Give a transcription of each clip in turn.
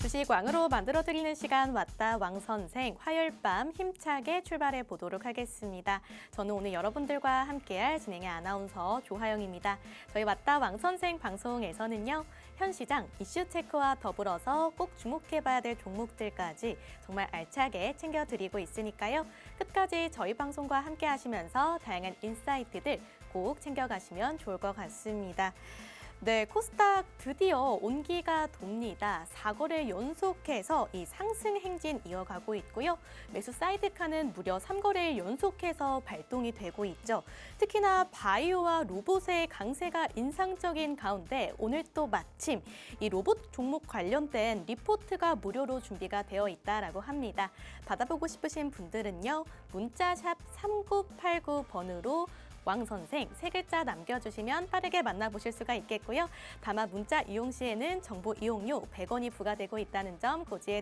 주식 왕으로 만들어드리는 시간 왔다 왕선생 화요일 밤 힘차게 출발해 보도록 하겠습니다. 저는 오늘 여러분들과 함께할 진행의 아나운서 조하영입니다. 저희 왔다 왕선생 방송에서는요. 현 시장 이슈 체크와 더불어서 꼭 주목해봐야 될 종목들까지 정말 알차게 챙겨드리고 있으니까요. 끝까지 저희 방송과 함께 하시면서 다양한 인사이트들 꼭 챙겨가시면 좋을 것 같습니다. 네, 코스닥 드디어 온기가 돕니다. 4거래 연속해서 이 상승 행진 이어가고 있고요. 매수 사이드카는 무려 3거래일 연속해서 발동이 되고 있죠. 특히나 바이오와 로봇의 강세가 인상적인 가운데 오늘 또 마침 이 로봇 종목 관련된 리포트가 무료로 준비가 되어 있다라고 합니다. 받아보고 싶으신 분들은요. 문자샵 3989번으로 왕선생 세 글자 남겨주시면 빠르게 만나보실 수가 있겠고요. 다만 문자 이용 시에는 정보 이용료 100원이 부과되고 있다는 점 고지해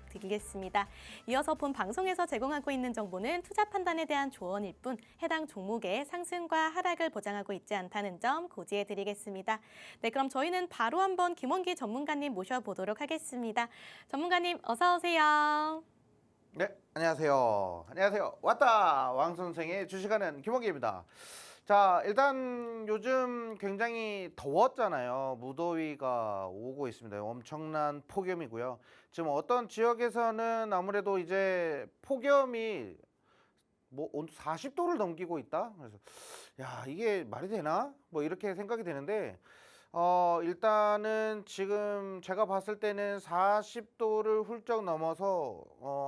드리겠습니다. 이어서 본 방송에서 제공하고 있는 정보는 투자 판단에 대한 조언일 뿐 해당 종목의 상승과 하락을 보장하고 있지 않다는 점 고지해 드리겠습니다. 네, 그럼 저희는 바로 한번 김원기 전문가님 모셔보도록 하겠습니다. 전문가님 어서 오세요. 네, 안녕하세요. 안녕하세요. 왔다 왕선생의 주식하는 김원기입니다. 자, 일단 요즘 굉장히 더웠잖아요. 무더위가 오고 있습니다. 엄청난 폭염이고요. 지금 어떤 지역에서는 아무래도 이제 폭염이 온도 40도를 넘기고 있다. 그래서 야, 이게 말이 되나? 이렇게 생각이 되는데 일단은 지금 제가 봤을 때는 40도를 훌쩍 넘어서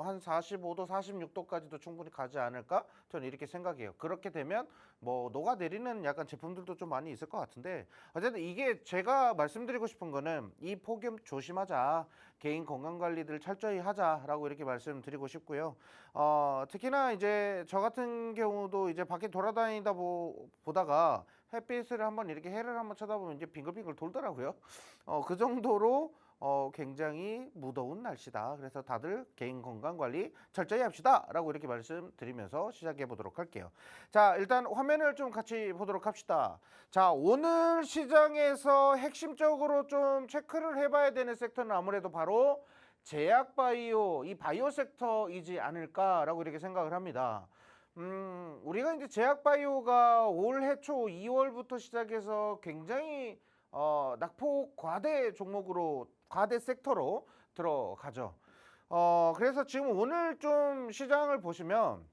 한 45도, 46도까지도 충분히 가지 않을까? 저는 이렇게 생각해요. 그렇게 되면 녹아내리는 약간 제품들도 좀 많이 있을 것 같은데 어쨌든 이게 제가 말씀드리고 싶은 거는 이 폭염 조심하자. 개인 건강관리들 철저히 하자라고 이렇게 말씀드리고 싶고요. 특히나 이제 저 같은 경우도 이제 밖에 돌아다니다 보다가 햇빛을 한번 이렇게 해를 한번 쳐다보면 이제 빙글빙글 돌더라고요. 그 정도로 굉장히 무더운 날씨다. 그래서 다들 개인 건강 관리 철저히 합시다 라고 이렇게 말씀드리면서 시작해 보도록 할게요. 자, 일단 화면을 좀 같이 보도록 합시다. 자, 오늘 시장에서 핵심적으로 좀 체크를 해봐야 되는 섹터는 아무래도 바로 제약바이오, 이 바이오 섹터이지 않을까라고 이렇게 생각을 합니다. 우리가 이제 제약바이오가 올해 초 2월부터 시작해서 굉장히 낙폭 과대 종목으로, 과대 섹터로 들어가죠. 그래서 지금 오늘 좀 시장을 보시면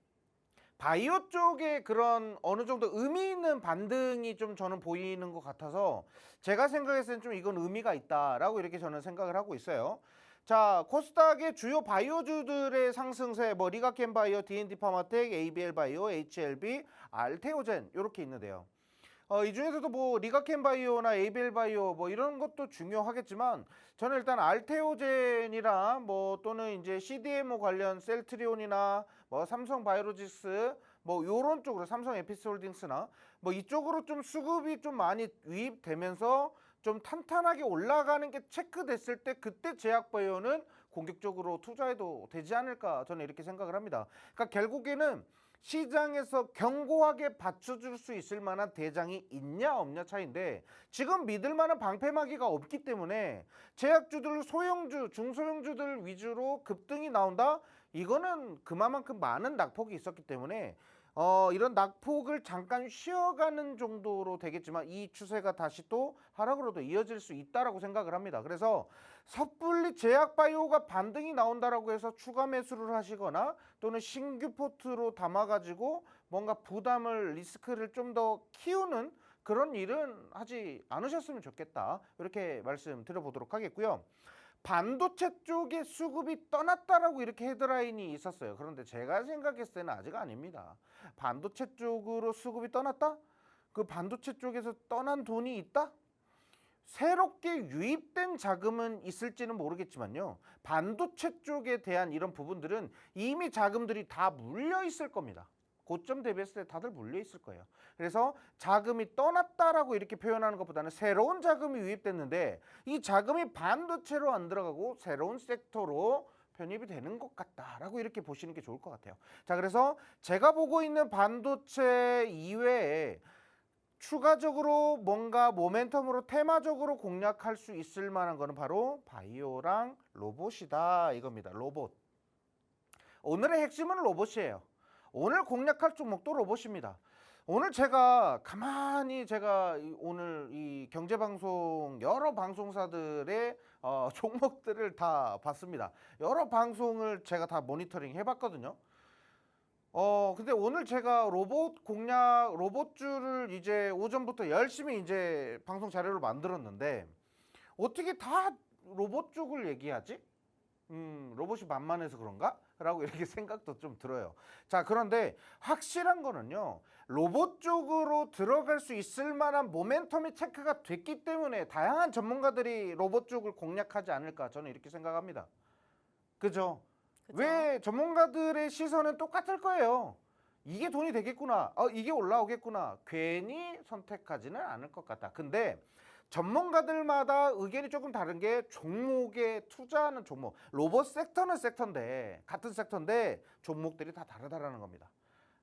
바이오 쪽에 그런 어느 정도 의미 있는 반등이 좀 저는 보이는 것 같아서 제가 생각했을 땐 좀 이건 의미가 있다라고 이렇게 저는 생각을 하고 있어요. 자, 코스닥의 주요 바이오주들의 상승세, 리가켄바이오, D&D파마텍, ABL바이오, HLB, 알테오젠 이렇게 있는데요. 이 중에서도 리가켄바이오나 ABL바이오 이런 것도 중요하겠지만 저는 일단 알테오젠이랑 또는 이제 CDMO 관련 셀트리온이나 삼성바이오로직스 요런 쪽으로 삼성 에피스홀딩스나 이쪽으로 좀 수급이 좀 많이 유입되면서 좀 탄탄하게 올라가는 게 체크됐을 때 그때 제약바이오는 공격적으로 투자해도 되지 않을까 저는 이렇게 생각을 합니다. 그러니까 결국에는 시장에서 견고하게 받쳐줄 수 있을 만한 대장이 있냐 없냐 차이인데 지금 믿을 만한 방패막이가 없기 때문에 제약주들, 소형주, 중소형주들 위주로 급등이 나온다? 이거는 그만큼 많은 낙폭이 있었기 때문에 이런 낙폭을 잠깐 쉬어가는 정도로 되겠지만 이 추세가 다시 또 하락으로도 이어질 수 있다라고 생각을 합니다. 그래서 섣불리 제약바이오가 반등이 나온다라고 해서 추가 매수를 하시거나 또는 신규 포트로 담아가지고 뭔가 부담을, 리스크를 좀 더 키우는 그런 일은 하지 않으셨으면 좋겠다. 이렇게 말씀드려보도록 하겠고요. 반도체 쪽에 수급이 떠났다라고 이렇게 헤드라인이 있었어요. 그런데 제가 생각했을 때는 아직 아닙니다. 반도체 쪽으로 수급이 떠났다? 그 반도체 쪽에서 떠난 돈이 있다? 새롭게 유입된 자금은 있을지는 모르겠지만요. 반도체 쪽에 대한 이런 부분들은 이미 자금들이 다 물려 있을 겁니다. 고점 대비했을 때 다들 물려 있을 거예요. 그래서 자금이 떠났다라고 이렇게 표현하는 것보다는 새로운 자금이 유입됐는데 이 자금이 반도체로 안 들어가고 새로운 섹터로 편입이 되는 것 같다라고 이렇게 보시는 게 좋을 것 같아요. 자, 그래서 제가 보고 있는 반도체 이외에 추가적으로 뭔가 모멘텀으로 테마적으로 공략할 수 있을 만한 거는 바로 바이오랑 로봇이다 이겁니다. 로봇. 오늘의 핵심은 로봇이에요. 오늘 공략할 종목도 로봇입니다. 오늘 제가 가만히 오늘 이 경제방송 여러 방송사들의 종목들을 다 봤습니다. 여러 방송을 제가 다 모니터링 해봤거든요. 근데 오늘 제가 로봇주를 이제 오전부터 열심히 이제 방송 자료를 만들었는데 어떻게 다 로봇 쪽을 얘기하지? 로봇이 만만해서 그런가? 라고 이렇게 생각도 좀 들어요. 자, 그런데 확실한 거는요. 로봇 쪽으로 들어갈 수 있을 만한 모멘텀이 체크가 됐기 때문에 다양한 전문가들이 로봇 쪽을 공략하지 않을까 저는 이렇게 생각합니다. 그죠? 그죠? 왜 전문가들의 시선은 똑같을 거예요. 이게 돈이 되겠구나. 이게 올라오겠구나. 괜히 선택하지는 않을 것 같다. 근데 전문가들마다 의견이 조금 다른 게 종목에 투자하는 종목. 로봇 섹터는 섹터인데 같은 섹터인데 종목들이 다 다르다라는 겁니다.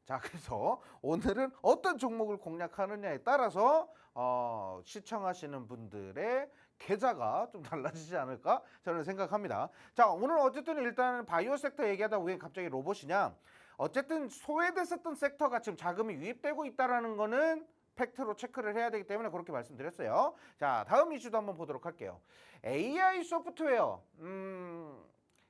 자, 그래서 오늘은 어떤 종목을 공략하느냐에 따라서 시청하시는 분들의 계좌가 좀 달라지지 않을까 저는 생각합니다. 자, 오늘 어쨌든 일단 바이오 섹터 얘기하다 왜 갑자기 로봇이냐? 어쨌든 소외됐었던 섹터가 지금 자금이 유입되고 있다라는 거는 팩트로 체크를 해야 되기 때문에 그렇게 말씀드렸어요. 자, 다음 이슈도 한번 보도록 할게요. AI 소프트웨어.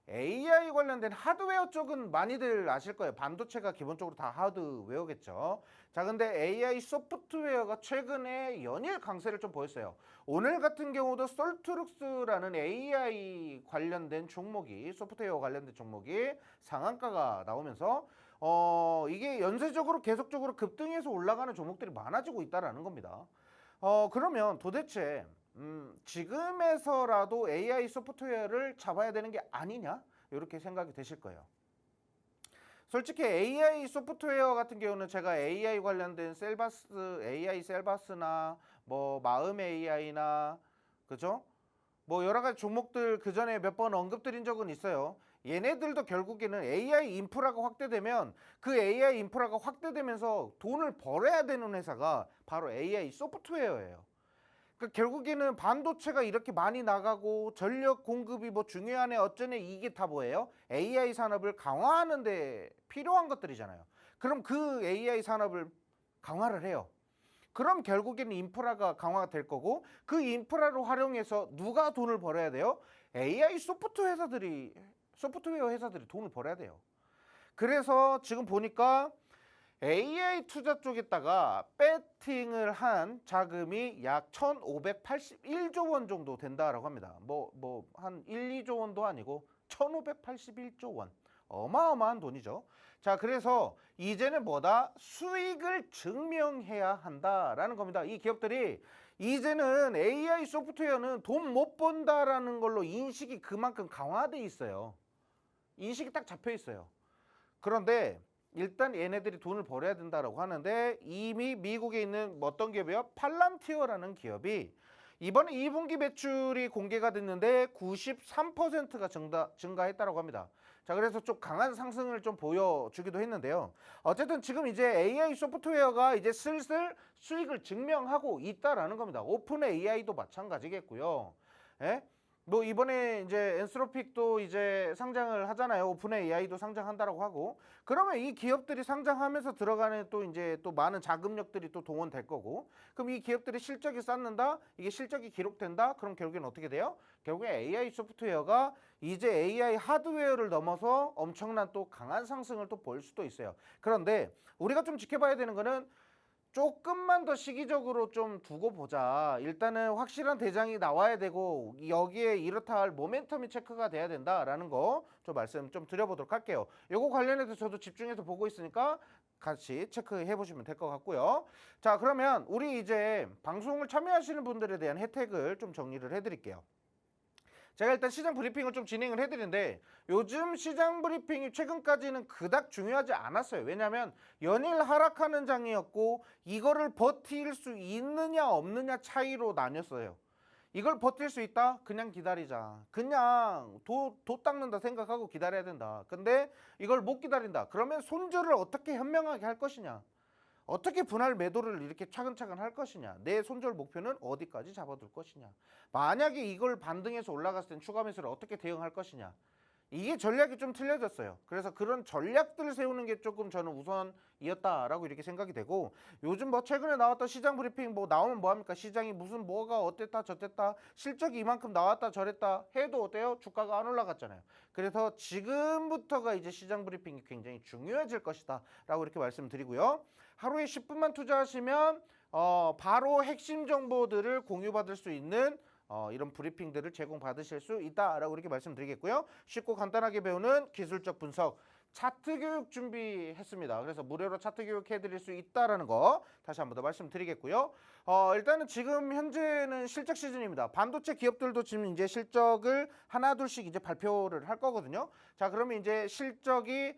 AI 관련된 하드웨어 쪽은 많이들 아실 거예요. 반도체가 기본적으로 다 하드웨어겠죠. 자, 근데 AI 소프트웨어가 최근에 연일 강세를 좀 보였어요. 오늘 같은 경우도 솔트룩스라는 AI 관련된 종목이, 소프트웨어 관련된 종목이 상한가가 나오면서 이게 연쇄적으로 계속적으로 급등해서 올라가는 종목들이 많아지고 있다라는 겁니다. 그러면 도대체 지금에서라도 AI 소프트웨어를 잡아야 되는 게 아니냐? 이렇게 생각이 되실 거예요. 솔직히 AI 소프트웨어 같은 경우는 제가 AI 관련된 AI 셀바스나 뭐 마음 AI나 그죠? 뭐 여러 가지 종목들 그 전에 몇 번 언급드린 적은 있어요. 얘네들도 결국에는 AI 인프라가 확대되면 그 AI 인프라가 확대되면서 돈을 벌어야 되는 회사가 바로 AI 소프트웨어예요. 그러니까 결국에는 반도체가 이렇게 많이 나가고 전력 공급이 뭐 중요하네 어쩌네 이게 다 뭐예요? AI 산업을 강화하는 데 필요한 것들이잖아요. 그럼 그 AI 산업을 강화를 해요. 그럼 결국에는 인프라가 강화가 될 거고 그 인프라를 활용해서 누가 돈을 벌어야 돼요? AI 소프트웨어 회사들이 돈을 벌어야 돼요. 그래서 지금 보니까 AI 투자 쪽에다가 배팅을 한 자금이 약 1,581조 원 정도 된다라고 합니다. 뭐 한 1, 2조 원도 아니고 1,581조 원. 어마어마한 돈이죠. 자, 그래서 이제는 뭐다? 수익을 증명해야 한다라는 겁니다. 이 기업들이 이제는 AI 소프트웨어는 돈 못 번다라는 걸로 인식이 그만큼 강화돼 있어요. 인식이 딱 잡혀 있어요. 그런데 일단 얘네들이 돈을 벌어야 된다라고 하는데 이미 미국에 있는 어떤 기업이요? 팔란티어라는 기업이 이번에 2분기 매출이 공개가 됐는데 93%가 증가했다라고 합니다. 자, 그래서 좀 강한 상승을 좀 보여주기도 했는데요. 어쨌든 지금 이제 AI 소프트웨어가 이제 슬슬 수익을 증명하고 있다라는 겁니다. 오픈 AI도 마찬가지겠고요. 예? 뭐 이번에 이제 엔스로픽도 이제 상장을 하잖아요. 오픈 AI도 상장한다라고 하고. 그러면 이 기업들이 상장하면서 들어가는 또 이제 또 많은 자금력들이 또 동원될 거고. 그럼 이 기업들이 실적이 쌓는다. 이게 실적이 기록된다. 그럼 결국엔 어떻게 돼요? 결국에 AI 소프트웨어가 이제 AI 하드웨어를 넘어서 엄청난 또 강한 상승을 또 볼 수도 있어요. 그런데 우리가 좀 지켜봐야 되는 거는 조금만 더 시기적으로 좀 두고 보자. 일단은 확실한 대장이 나와야 되고 여기에 이렇다 할 모멘텀이 체크가 돼야 된다라는 거 좀 말씀 좀 드려보도록 할게요. 요거 관련해서 저도 집중해서 보고 있으니까 같이 체크해 보시면 될 것 같고요. 자, 그러면 우리 이제 방송을 참여하시는 분들에 대한 혜택을 좀 정리를 해드릴게요. 제가 일단 시장 브리핑을 좀 진행을 해드리는데 요즘 시장 브리핑이 최근까지는 그닥 중요하지 않았어요. 왜냐하면 연일 하락하는 장이었고 이거를 버틸 수 있느냐 없느냐 차이로 나뉘었어요. 이걸 버틸 수 있다? 그냥 기다리자. 그냥 도 닦는다 생각하고 기다려야 된다. 근데 이걸 못 기다린다. 그러면 손절을 어떻게 현명하게 할 것이냐. 어떻게 분할 매도를 이렇게 차근차근 할 것이냐, 내 손절 목표는 어디까지 잡아둘 것이냐, 만약에 이걸 반등해서 올라갔을 땐 추가 매수를 어떻게 대응할 것이냐, 이게 전략이 좀 틀려졌어요. 그래서 그런 전략들을 세우는 게 조금 저는 우선이었다라고 이렇게 생각이 되고, 요즘 뭐 최근에 나왔던 시장 브리핑 뭐 나오면 뭐합니까? 시장이 무슨 뭐가 어땠다 저땠다, 실적이 이만큼 나왔다 저랬다 해도 어때요? 주가가 안 올라갔잖아요. 그래서 지금부터가 이제 시장 브리핑이 굉장히 중요해질 것이다 라고 이렇게 말씀드리고요. 하루에 10분만 투자하시면 바로 핵심 정보들을 공유받을 수 있는 이런 브리핑들을 제공받으실 수 있다라고 이렇게 말씀드리겠고요. 쉽고 간단하게 배우는 기술적 분석 차트 교육 준비했습니다. 그래서 무료로 차트 교육 해드릴 수 있다라는 거 다시 한 번 더 말씀드리겠고요. 일단은 지금 현재는 실적 시즌입니다. 반도체 기업들도 지금 이제 실적을 하나 둘씩 이제 발표를 할 거거든요. 자, 그러면 이제 실적이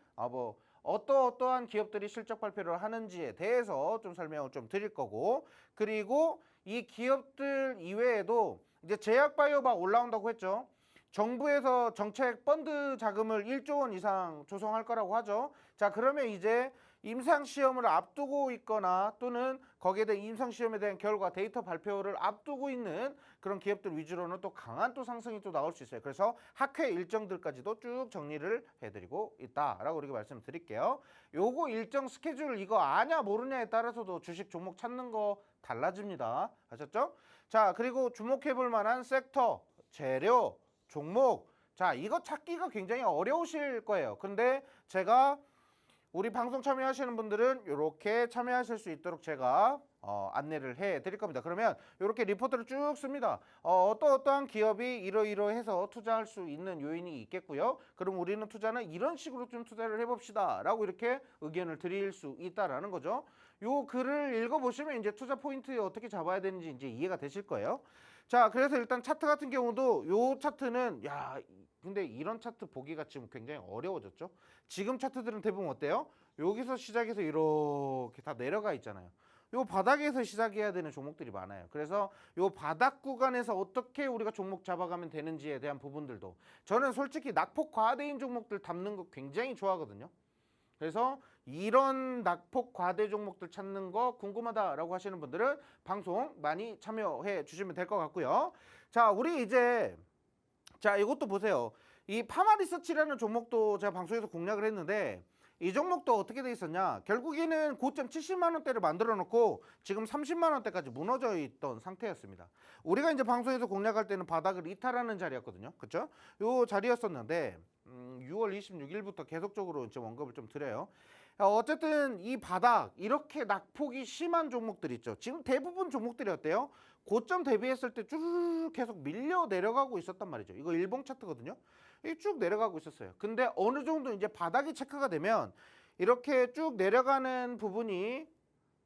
어떠한 기업들이 실적 발표를 하는지에 대해서 좀 설명을 좀 드릴 거고, 그리고 이 기업들 이외에도 이제 제약바이오 막 올라온다고 했죠. 정부에서 정책 펀드 자금을 1조 원 이상 조성할 거라고 하죠. 자, 그러면 이제 임상시험을 앞두고 있거나 또는 거기에 대한 임상시험에 대한 결과 데이터 발표를 앞두고 있는 그런 기업들 위주로는 또 강한 또 상승이 또 나올 수 있어요. 그래서 학회 일정들까지도 쭉 정리를 해드리고 있다라고 이렇게 말씀드릴게요. 요거 일정 스케줄 이거 아냐 모르냐에 따라서도 주식 종목 찾는 거 달라집니다. 아셨죠? 자, 그리고 주목해볼 만한 섹터, 재료, 종목, 자, 이거 찾기가 굉장히 어려우실 거예요. 근데 제가 우리 방송 참여하시는 분들은 이렇게 참여하실 수 있도록 제가 안내를 해 드릴 겁니다. 그러면 이렇게 리포트를 쭉 씁니다. 어떠한 기업이 이러이러해서 투자할 수 있는 요인이 있겠고요. 그럼 우리는 투자는 이런 식으로 좀 투자를 해봅시다 라고 이렇게 의견을 드릴 수 있다라는 거죠. 요 글을 읽어보시면 이제 투자 포인트 어떻게 잡아야 되는지 이제 이해가 되실 거예요. 자, 그래서 일단 차트 같은 경우도 요 차트는 근데 이런 차트 보기가 지금 굉장히 어려워졌죠. 지금 차트들은 대부분 어때요? 여기서 시작해서 이렇게 다 내려가 있잖아요. 요 바닥에서 시작해야 되는 종목들이 많아요. 그래서 요 바닥 구간에서 어떻게 우리가 종목 잡아가면 되는지에 대한 부분들도 저는 솔직히 낙폭 과대인 종목들 담는 거 굉장히 좋아하거든요. 그래서 이런 낙폭 과대 종목들 찾는 거 궁금하다라고 하시는 분들은 방송 많이 참여해 주시면 될 것 같고요. 자, 우리 이제 이것도 보세요. 이 파마리서치라는 종목도 제가 방송에서 공략을 했는데, 이 종목도 어떻게 돼 있었냐, 결국에는 고점 70만 원대를 만들어 놓고 지금 30만 원대까지 무너져 있던 상태였습니다. 우리가 이제 방송에서 공략할 때는 바닥을 이탈하는 자리였거든요. 그렇죠? 요 자리였었는데 6월 26일부터 계속적으로 좀 언급을 좀 드려요. 어쨌든 이 바닥 이렇게 낙폭이 심한 종목들 있죠. 지금 대부분 종목들이 어때요? 고점 대비했을 때 쭉 계속 밀려 내려가고 있었단 말이죠. 이거 일봉 차트거든요. 이 쭉 내려가고 있었어요. 근데 어느 정도 이제 바닥이 체크가 되면 이렇게 쭉 내려가는 부분이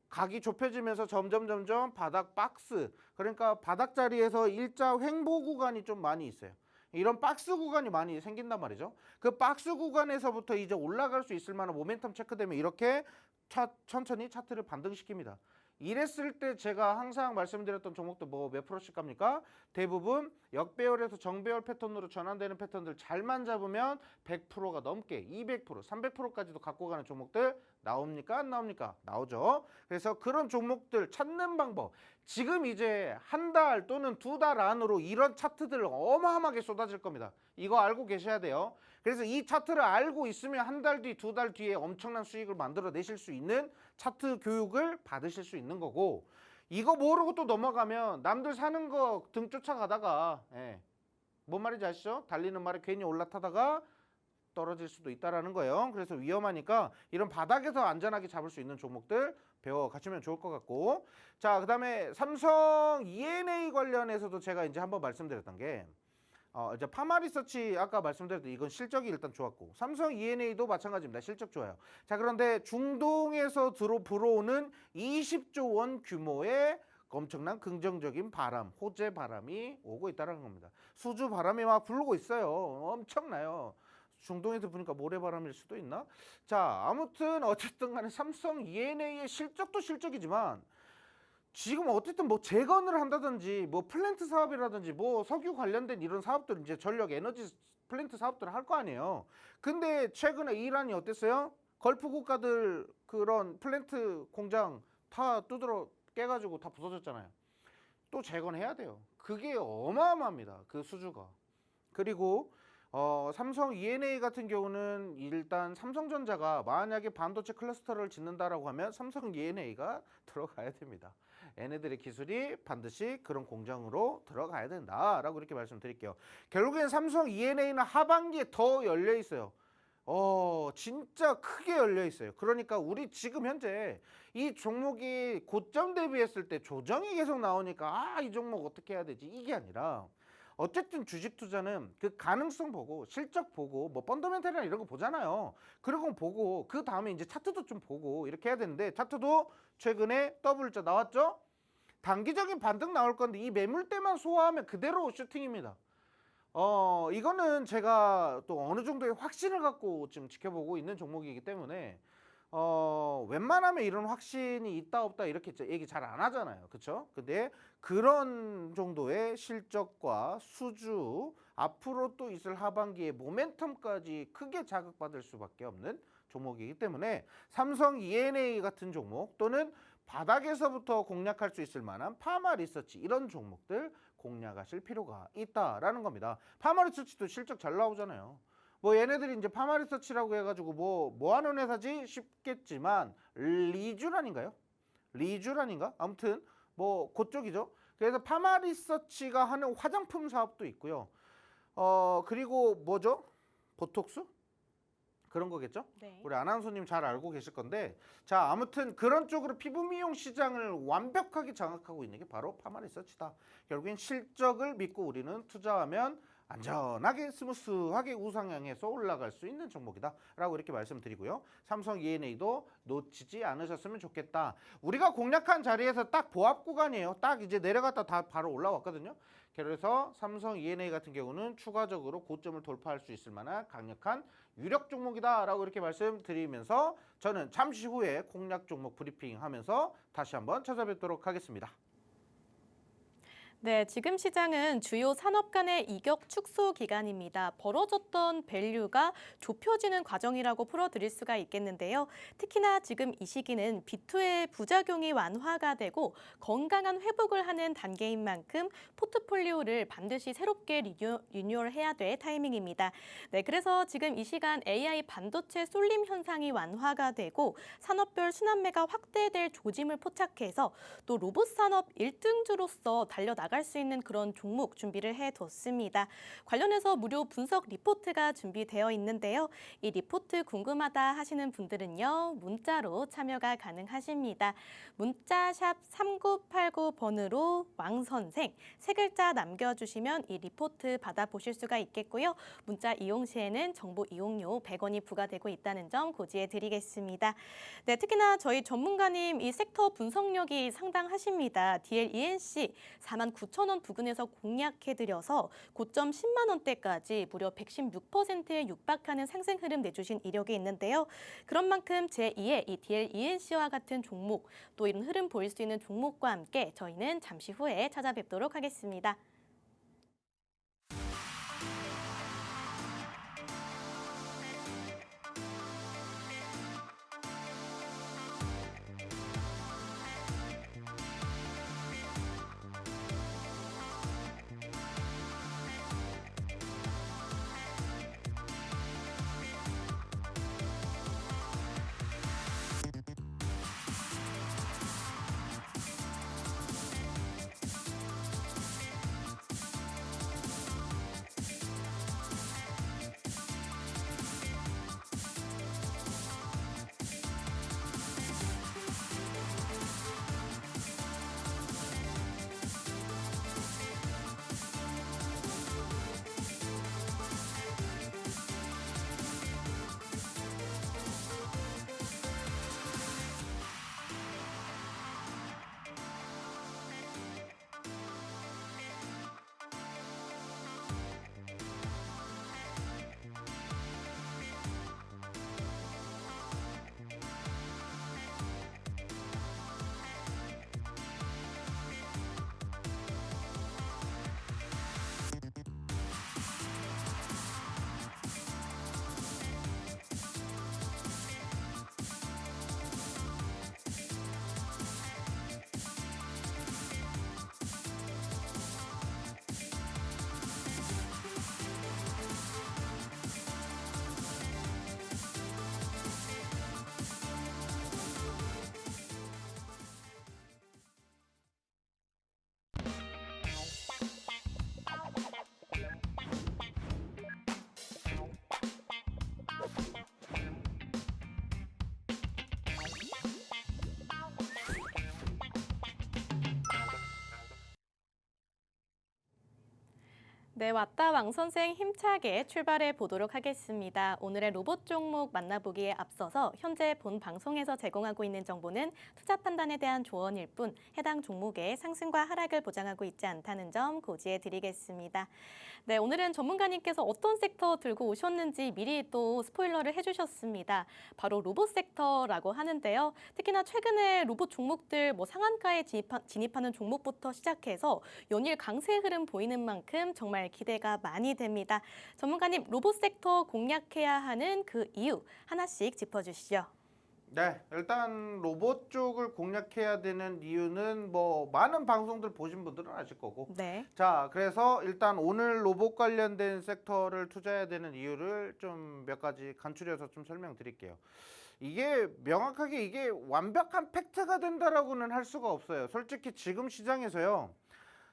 각이 좁혀지면서 점점 바닥 박스, 그러니까 바닥 자리에서 일자 횡보 구간이 좀 많이 있어요. 이런 박스 구간이 많이 생긴단 말이죠. 그 박스 구간에서부터 이제 올라갈 수 있을 만한 모멘텀 체크되면 이렇게 천천히 차트를 반등시킵니다. 이랬을 때 제가 항상 말씀드렸던 종목도 뭐 몇 프로씩 갑니까? 대부분 역배열에서 정배열 패턴으로 전환되는 패턴들 잘만 잡으면 100%가 넘게 200%, 300%까지도 갖고 가는 종목들 나옵니까? 안 나옵니까? 나오죠. 그래서 그런 종목들 찾는 방법, 지금 이제 한 달 또는 2달 안으로 이런 차트들 어마어마하게 쏟아질 겁니다. 이거 알고 계셔야 돼요. 그래서 이 차트를 알고 있으면 한 달 뒤, 2달 뒤에 엄청난 수익을 만들어 내실 수 있는 차트 교육을 받으실 수 있는 거고, 이거 모르고 또 넘어가면 남들 사는 거 등 쫓아가다가 뭔 말인지 아시죠? 달리는 말에 괜히 올라타다가 떨어질 수도 있다라는 거예요. 그래서 위험하니까 이런 바닥에서 안전하게 잡을 수 있는 종목들 배워 가시면 좋을 것 같고, 자, 그다음에 삼성 E&A 관련해서도 제가 이제 한번 말씀드렸던 게 이제 파마리서치 아까 말씀드렸던 이건 실적이 일단 좋았고, 삼성 E&A도 마찬가지입니다. 실적 좋아요. 자, 그런데 중동에서 불어오는 20조 원 규모의 엄청난 긍정적인 바람, 호재 바람이 오고 있다는 겁니다. 수주 바람이 막 불고 있어요. 엄청나요. 중동에서 보니까 모래바람일 수도 있나? 자, 아무튼 어쨌든 간에 삼성 E&A의 실적도 실적이지만 지금 어쨌든 뭐 재건을 한다든지 뭐 플랜트 사업이라든지 뭐 석유 관련된 이런 사업들, 이제 전력 에너지 플랜트 사업들을 할 거 아니에요. 근데 최근에 이란이 어땠어요? 걸프 국가들 그런 플랜트 공장 다 두드러 깨가지고 다 부서졌잖아요. 또 재건해야 돼요. 그게 어마어마합니다. 그 수주가. 그리고 삼성 E&A 같은 경우는 일단 삼성전자가 만약에 반도체 클러스터를 짓는다라고 하면 삼성 E&A가 들어가야 됩니다. 얘네들의 기술이 반드시 그런 공장으로 들어가야 된다라고 이렇게 말씀드릴게요. 결국엔 삼성 E&A는 하반기에 더 열려 있어요. 진짜 크게 열려 있어요. 그러니까 우리 지금 현재 이 종목이 고점 대비했을 때 조정이 계속 나오니까 이 종목 어떻게 해야 되지? 이게 아니라 어쨌든 주식 투자는 그 가능성 보고 실적 보고 뭐 펀더멘탈이나 이런 거 보잖아요. 그런 거 보고 그 다음에 이제 차트도 좀 보고 이렇게 해야 되는데 차트도 최근에 W자 나왔죠? 단기적인 반등 나올 건데 이 매물대만 소화하면 그대로 슈팅입니다. 이거는 제가 또 어느 정도의 확신을 갖고 지금 지켜보고 있는 종목이기 때문에 웬만하면 이런 확신이 있다 없다 이렇게 얘기 잘 안 하잖아요. 그렇죠? 근데 그런 정도의 실적과 수주 앞으로 또 있을 하반기에 모멘텀까지 크게 자극받을 수밖에 없는 종목이기 때문에 삼성 E&A 같은 종목 또는 바닥에서부터 공략할 수 있을 만한 파마 리서치 이런 종목들 공략하실 필요가 있다라는 겁니다. 파마 리서치도 실적 잘 나오잖아요. 뭐 얘네들이 이제 파마 리서치라고 해가지고 뭐 하는 회사지 싶겠지만 리쥬란인가요? 리쥬란인가? 아무튼 뭐 그쪽이죠. 그래서 파마 리서치가 하는 화장품 사업도 있고요. 그리고 뭐죠? 보톡스? 그런 거겠죠? 네. 우리 아나운서님 잘 알고 계실 건데 자 아무튼 그런 쪽으로 피부 미용 시장을 완벽하게 장악하고 있는 게 바로 파마 리서치다. 결국엔 실적을 믿고 우리는 투자하면 안전하게 스무스하게 우상향해서 올라갈 수 있는 종목이다 라고 이렇게 말씀드리고요. 삼성 E&A도 놓치지 않으셨으면 좋겠다. 우리가 공략한 자리에서 딱 보합 구간이에요. 딱 이제 내려갔다 다 바로 올라왔거든요. 그래서 삼성 E&A 같은 경우는 추가적으로 고점을 돌파할 수 있을 만한 강력한 유력 종목이다 라고 이렇게 말씀드리면서 저는 잠시 후에 공략 종목 브리핑 하면서 다시 한번 찾아뵙도록 하겠습니다. 네, 지금 시장은 주요 산업 간의 이격 축소 기간입니다. 벌어졌던 밸류가 좁혀지는 과정이라고 풀어드릴 수가 있겠는데요. 특히나 지금 이 시기는 비투의 부작용이 완화가 되고 건강한 회복을 하는 단계인 만큼 포트폴리오를 반드시 새롭게 리뉴얼해야 될 타이밍입니다. 네, 그래서 지금 이 시간 AI 반도체 쏠림 현상이 완화가 되고 산업별 순환매가 확대될 조짐을 포착해서 또 로봇 산업 1등주로서 달려나갈 수 있는 그런 종목 준비를 해뒀습니다. 관련해서 무료 분석 리포트가 준비되어 있는데요. 이 리포트 궁금하다 하시는 분들은요. 문자로 참여가 가능하십니다. 문자 샵 3989번으로 왕선생 세 글자 남겨주시면 이 리포트 받아보실 수가 있겠고요. 문자 이용 시에는 정보 이용료 100원이 부과되고 있다는 점 고지해 드리겠습니다. 네, 특히나 저희 전문가님 이 섹터 분석력이 상당하십니다. DL-ENC 49,000원 부근에서 공략해드려서 고점 10만 원대까지 무려 116%에 육박하는 상승 흐름 내주신 이력이 있는데요. 그런 만큼 제2의 이 DL-ENC와 같은 종목 또 이런 흐름 보일 수 있는 종목과 함께 저희는 잠시 후에 찾아뵙도록 하겠습니다. 네, 왔다 왕 선생 힘차게 출발해 보도록 하겠습니다. 오늘의 로봇 종목 만나보기에 앞서서 현재 본 방송에서 제공하고 있는 정보는 투자 판단에 대한 조언일 뿐 해당 종목의 상승과 하락을 보장하고 있지 않다는 점 고지해 드리겠습니다. 네, 오늘은 전문가님께서 어떤 섹터 들고 오셨는지 미리 또 스포일러를 해주셨습니다. 바로 로봇 섹터라고 하는데요. 특히나 최근에 로봇 종목들 상한가에 진입하는 종목부터 시작해서 연일 강세 흐름 보이는 만큼 정말 기대가 많이 됩니다. 전문가님, 로봇 섹터 공략해야 하는 그 이유 하나씩 짚어주시죠. 네, 일단 로봇 쪽을 공략해야 되는 이유는 뭐 많은 방송들 보신 분들은 아실 거고. 네. 자, 그래서 일단 오늘 로봇 관련된 섹터를 투자해야 되는 이유를 좀 몇 가지 간추려서 좀 설명드릴게요. 이게 명확하게 이게 완벽한 팩트가 된다라고는 할 수가 없어요. 솔직히 지금 시장에서요.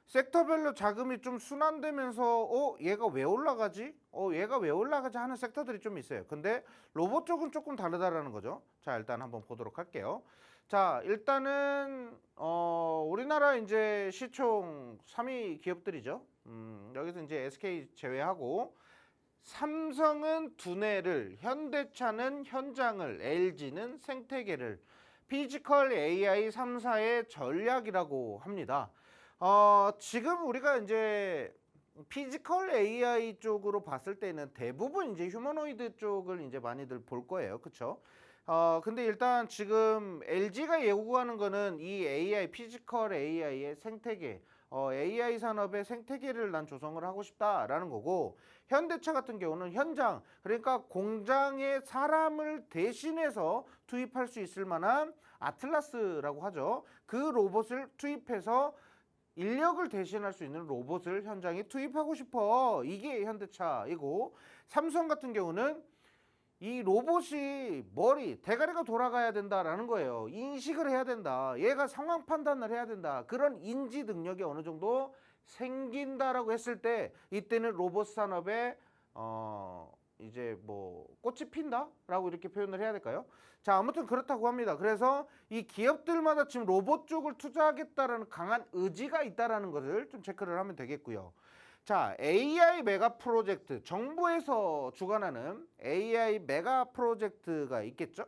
섹터별로 자금이 좀 순환되면서 얘가 왜 올라가지? 얘가 왜 올라가지 하는 섹터들이 좀 있어요. 근데 로봇 쪽은 조금 다르다라는 거죠. 자, 일단 한번 보도록 할게요. 자, 일단은 우리나라 이제 시총 3위 기업들이죠. 여기서 이제 SK 제외하고 삼성은 두뇌를, 현대차는 현장을, LG는 생태계를, 피지컬 AI 3사의 전략이라고 합니다. 지금 우리가 이제 피지컬 AI 쪽으로 봤을 때는 대부분 이제 휴머노이드 쪽을 이제 많이들 볼 거예요. 그쵸? 근데 일단 지금 LG가 예고하는 거는 이 AI, 피지컬 AI의 생태계, AI 산업의 생태계를 난 조성을 하고 싶다라는 거고, 현대차 같은 경우는 현장, 그러니까 공장에 사람을 대신해서 투입할 수 있을 만한 아틀라스라고 하죠. 그 로봇을 투입해서 인력을 대신할 수 있는 로봇을 현장에 투입하고 싶어. 이게 현대차이고, 삼성 같은 경우는 이 로봇이 대가리가 돌아가야 된다라는 거예요. 인식을 해야 된다. 얘가 상황 판단을 해야 된다. 그런 인지 능력이 어느 정도 생긴다라고 했을 때 이때는 로봇 산업에 이제 꽃이 핀다라고 이렇게 표현을 해야 될까요? 자, 아무튼 그렇다고 합니다. 그래서 이 기업들마다 지금 로봇 쪽을 투자하겠다라는 강한 의지가 있다라는 것을 좀 체크를 하면 되겠고요. 자, AI 메가 프로젝트, 정부에서 주관하는 AI 메가 프로젝트가 있겠죠?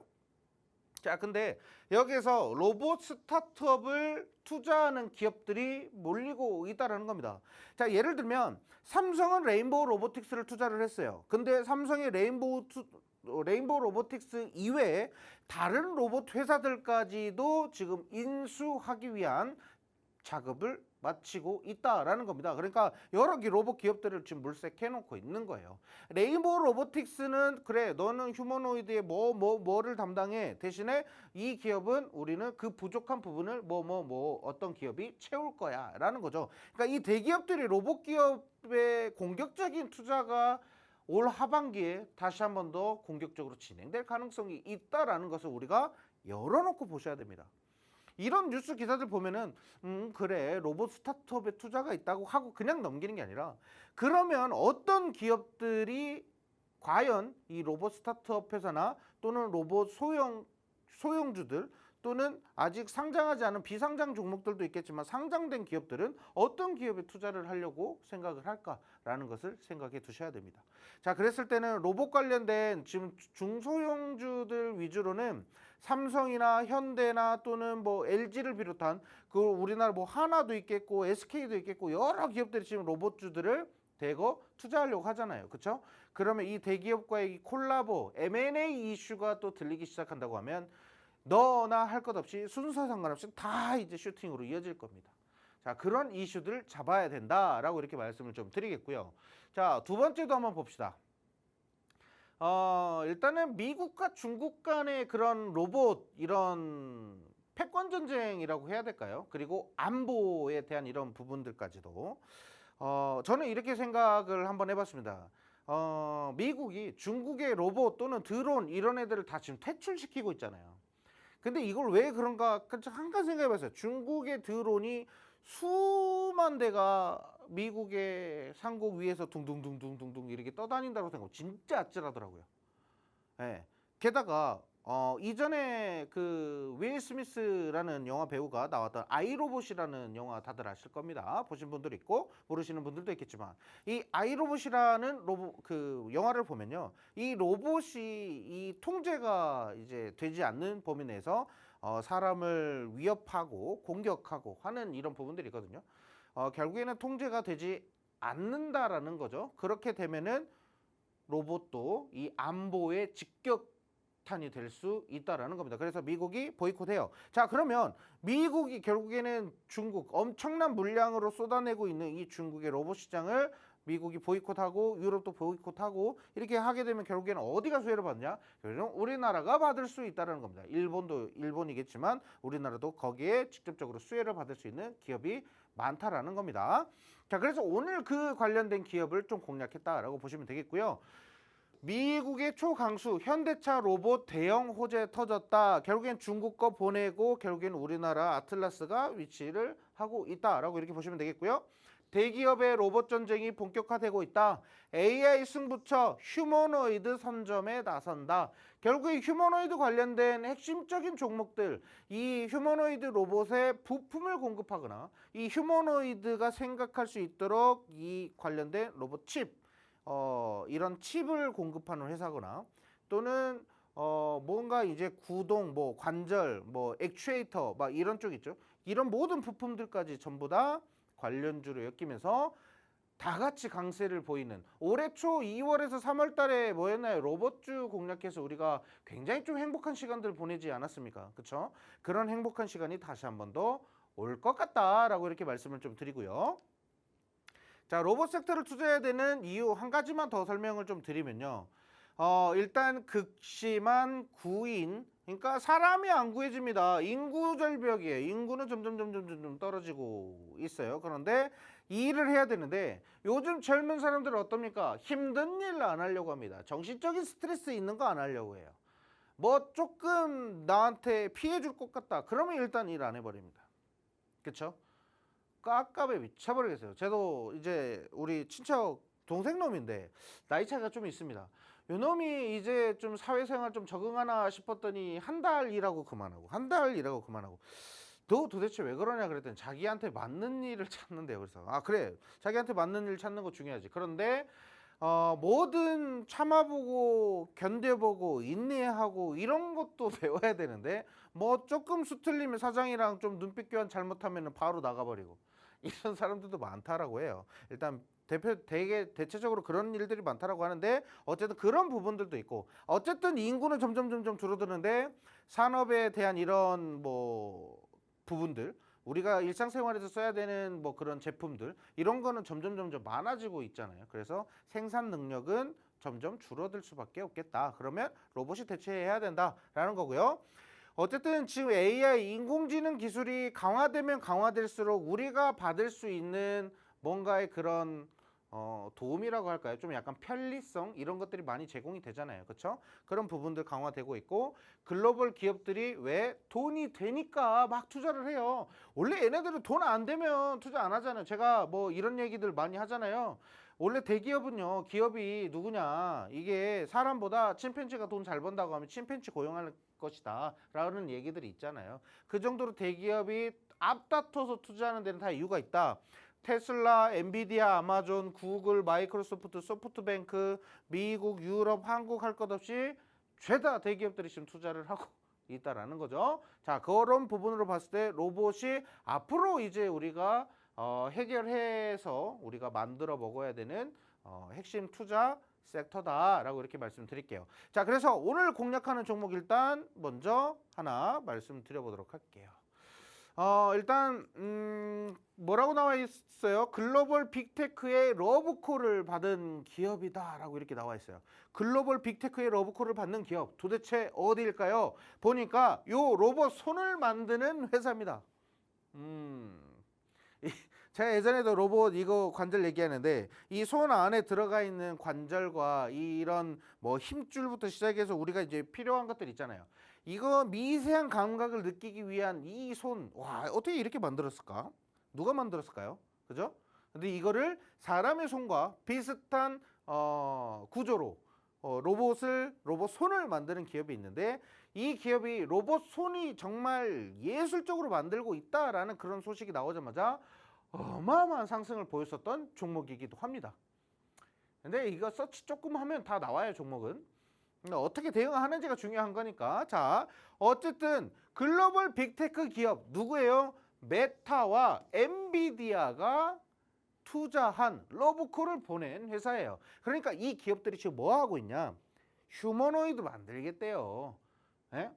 자, 근데 여기서 로봇 스타트업을 투자하는 기업들이 몰리고 있다는 겁니다. 자, 예를 들면 삼성은 레인보우 로보틱스를 투자를 했어요. 근데 삼성의 레인보우 로보틱스 이외에 다른 로봇 회사들까지도 지금 인수하기 위한 작업을 마치고 있다라는 겁니다. 그러니까 여러 로봇 기업들을 지금 물색해 놓고 있는 거예요. 레인보우 로보틱스는 그래, 너는 휴머노이드의 뭐를 담당해. 대신에 이 기업은 우리는 그 부족한 부분을 어떤 기업이 채울 거야 라는 거죠. 그러니까 이 대기업들이 로봇 기업의 공격적인 투자가 올 하반기에 다시 한 번 더 공격적으로 진행될 가능성이 있다라는 것을 우리가 열어놓고 보셔야 됩니다. 이런 뉴스 기사들 보면은 그래, 로봇 스타트업에 투자가 있다고 하고 그냥 넘기는 게 아니라, 그러면 어떤 기업들이 과연 이 로봇 스타트업 회사나 또는 로봇 소형주들 또는 아직 상장하지 않은 비상장 종목들도 있겠지만 상장된 기업들은 어떤 기업에 투자를 하려고 생각을 할까라는 것을 생각해 두셔야 됩니다. 자, 그랬을 때는 로봇 관련된 지금 중소형주들 위주로는 삼성이나 현대나 또는 LG를 비롯한 그 우리나라 하나도 있겠고 SK도 있겠고 여러 기업들이 지금 로봇주들을 대거 투자하려고 하잖아요. 그렇죠? 그러면 이 대기업과의 이 콜라보, M&A 이슈가 또 들리기 시작한다고 하면 너나 할 것 없이 순서 상관없이 다 이제 슈팅으로 이어질 겁니다. 자, 그런 이슈들을 잡아야 된다라고 이렇게 말씀을 좀 드리겠고요. 자, 두 번째도 한번 봅시다. 일단은 미국과 중국 간의 그런 로봇 이런 패권 전쟁이라고 해야 될까요? 그리고 안보에 대한 이런 부분들까지도 저는 이렇게 생각을 한번 해봤습니다. 미국이 중국의 로봇 또는 드론 이런 애들을 다 지금 퇴출시키고 있잖아요. 근데 이걸 왜 그런가 잠깐 생각해봤어요. 중국의 드론이 수만 대가 미국의 상공 위에서 둥둥둥둥둥둥 이렇게 떠다닌다고 생각하고 진짜 아찔하더라고요. 예. 게다가 이전에 그 윌 스미스라는 영화 배우가 나왔던 아이로봇이라는 영화 다들 아실 겁니다. 보신 분들 있고 모르시는 분들도 있겠지만 이 아이로봇이라는 그 영화를 보면요, 이 로봇이 이 통제가 이제 되지 않는 범위 내에서 사람을 위협하고 공격하고 하는 이런 부분들이 있거든요. 결국에는 통제가 되지 않는다라는 거죠. 그렇게 되면은 로봇도 이 안보에 직격탄이 될 수 있다라는 겁니다. 그래서 미국이 보이콧해요. 자, 그러면 미국이 결국에는 중국 엄청난 물량으로 쏟아내고 있는 이 중국의 로봇 시장을 미국이 보이콧하고 유럽도 보이콧하고 이렇게 하게 되면 결국에는 어디가 수혜를 받냐? 결국은 우리나라가 받을 수 있다는 겁니다. 일본도 일본이겠지만 우리나라도 거기에 직접적으로 수혜를 받을 수 있는 기업이 많다라는 겁니다. 자, 그래서 오늘 그 관련된 기업을 좀 공략했다라고 보시면 되겠고요. 미국의 초강수 현대차 로봇 대형 호재 터졌다. 결국엔 중국 거 보내고 결국엔 우리나라 아틀라스가 위치를 하고 있다라고 이렇게 보시면 되겠고요. 대기업의 로봇 전쟁이 본격화되고 있다. AI 승부처 휴머노이드 선점에 나선다. 결국에 휴머노이드 관련된 핵심적인 종목들, 이 휴머노이드 로봇에 부품을 공급하거나 이 휴머노이드가 생각할 수 있도록 이 관련된 로봇 칩, 이런 칩을 공급하는 회사거나 또는 뭔가 이제 구동, 뭐 관절, 뭐 액추에이터 막 이런 쪽 있죠. 이런 모든 부품들까지 전부 다 관련주로 엮이면서 다 같이 강세를 보이는, 올해 초 2월에서 3월 달에 뭐였나요? 로봇주 공략해서 우리가 굉장히 좀 행복한 시간들 보내지 않았습니까? 그렇죠? 그런 행복한 시간이 다시 한 번 더 올 것 같다라고 이렇게 말씀을 좀 드리고요. 자, 로봇 섹터를 투자해야 되는 이유 한 가지만 더 설명을 좀 드리면요. 일단 극심한 구인, 그러니까 사람이 안 구해집니다. 인구 절벽이에요. 인구는 점점 떨어지고 있어요. 그런데 일을 해야 되는데 요즘 젊은 사람들은 어떻습니까? 힘든 일 안 하려고 합니다. 정신적인 스트레스 있는 거 안 하려고 해요. 뭐 조금 나한테 피해 줄 것 같다. 그러면 일단 일 안 해버립니다. 그렇죠? 깝깝해 미쳐버리겠어요. 저도 이제 우리 친척 동생 놈인데 나이 차이가 좀 있습니다. 요 놈이 이제 좀 사회생활 좀 적응하나 싶었더니 한 달 일하고 그만하고 한 달 일하고 그만하고, 너 도대체 왜 그러냐 그랬더니 자기한테 맞는 일을 찾는데요. 그래서 아 그래, 자기한테 맞는 일 찾는 거 중요하지. 그런데 뭐든 참아보고 견뎌보고 인내하고 이런 것도 배워야 되는데 뭐 조금 수틀리면 사장이랑 좀 눈빛 교환 잘못하면 바로 나가버리고 이런 사람들도 많다라고 해요. 일단 대체적으로 그런 일들이 많다라고 하는데 어쨌든 그런 부분들도 있고, 어쨌든 인구는 점점 줄어드는데 산업에 대한 이런 뭐 부분들, 우리가 일상생활에서 써야 되는 뭐 그런 제품들 이런 거는 점점 많아지고 있잖아요. 그래서 생산 능력은 점점 줄어들 수밖에 없겠다. 그러면 로봇이 대체해야 된다라는 거고요. 어쨌든 지금 AI 인공지능 기술이 강화되면 강화될수록 우리가 받을 수 있는 뭔가의 그런 도움이라고 할까요? 좀 약간 편리성 이런 것들이 많이 제공이 되잖아요. 그렇죠? 그런 부분들 강화되고 있고, 글로벌 기업들이 왜 돈이 되니까 막 투자를 해요. 원래 얘네들은 돈 안 되면 투자 안 하잖아요. 제가 뭐 이런 얘기들 많이 하잖아요. 원래 대기업은요, 기업이 누구냐, 이게 사람보다 침팬지가 돈 잘 번다고 하면 침팬지 고용할 것이다 라는 얘기들이 있잖아요. 그 정도로 대기업이 앞다퉈서 투자하는 데는 다 이유가 있다. 테슬라, 엔비디아, 아마존, 구글, 마이크로소프트, 소프트뱅크, 미국, 유럽, 한국 할 것 없이 죄다 대기업들이 지금 투자를 하고 있다라는 거죠. 자, 그런 부분으로 봤을 때 로봇이 앞으로 이제 우리가 해결해서 우리가 만들어 먹어야 되는 핵심 투자 섹터다라고 이렇게 말씀드릴게요. 자, 그래서 오늘 공략하는 종목 일단 먼저 하나 말씀드려보도록 할게요. 일단 뭐라고 나와 있어요? 글로벌 빅테크의 러브콜을 받은 기업이다라고 이렇게 나와 있어요. 글로벌 빅테크의 러브콜을 받는 기업 도대체 어디일까요? 보니까 요 로봇 손을 만드는 회사입니다. 제가 예전에도 로봇 이거 관절 얘기하는데 이 손 안에 들어가 있는 관절과 이런 뭐 힘줄부터 시작해서 우리가 이제 필요한 것들 있잖아요. 이거 미세한 감각을 느끼기 위한 이 손, 와, 어떻게 이렇게 만들었을까? 누가 만들었을까요? 그죠? 근데 이거를 사람의 손과 비슷한 구조로 로봇 손을 만드는 기업이 있는데 이 기업이 로봇 손이 정말 예술적으로 만들고 있다라는 그런 소식이 나오자마자 어마어마한 상승을 보였었던 종목이기도 합니다. 근데 이거 서치 조금 하면 다 나와요, 종목은. 어떻게 대응하는지가 중요한 거니까. 자, 어쨌든 글로벌 빅테크 기업 누구예요? 메타와 엔비디아가 투자한 러브콜을 보낸 회사예요. 그러니까 이 기업들이 지금 뭐 하고 있냐? 휴머노이드 만들겠대요. 예?